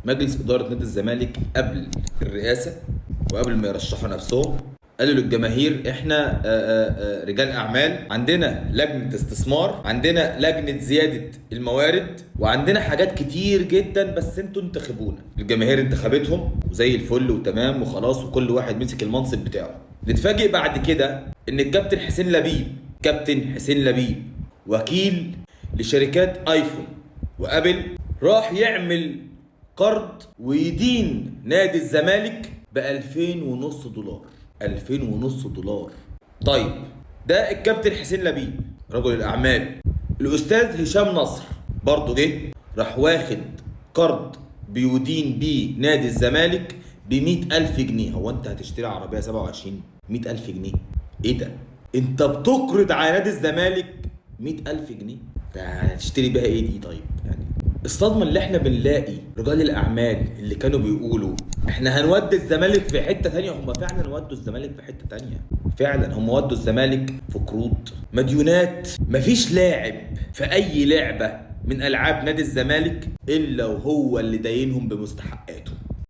مجلس اداره نادي الزمالك قبل الرئاسه وقبل ما يرشحوا نفسهم قالوا للجماهير احنا رجال اعمال، عندنا لجنه استثمار، عندنا لجنه زياده الموارد، وعندنا حاجات كتير جدا، بس انتوا انتخبونا. الجماهير انتخبتهم وزي الفل وتمام وخلاص، وكل واحد مسك المنصب بتاعه. نتفاجئ بعد كده ان الكابتن حسين لبيب، كابتن حسين لبيب وكيل لشركات ايفون وابل، راح يعمل قرض ويدين نادي الزمالك ب2500 دولار. 2500 دولار. طيب ده الكابتن حسين لبيب رجل الاعمال. الاستاذ هشام نصر برضه جه راح واخد قرض بيدين بيه نادي الزمالك ب100,000 جنيه. هو انت هتشتري عربيه 27 100,000 جنيه؟ ايه ده؟ انت بتقرض على نادي الزمالك 100,000 جنيه؟ ده هتشتري بيها ايه دي؟ طيب يعني الصدمه اللي احنا بنلاقي رجال الاعمال اللي كانوا بيقولوا احنا هنودي الزمالك في حته ثانيه، هم فعلا ودوا الزمالك في حته ثانيه. فعلا هم ودوا الزمالك في قروض، مديونات. مفيش لاعب في اي لعبه من العاب نادي الزمالك الا وهو اللي داينهم بمستحقاته.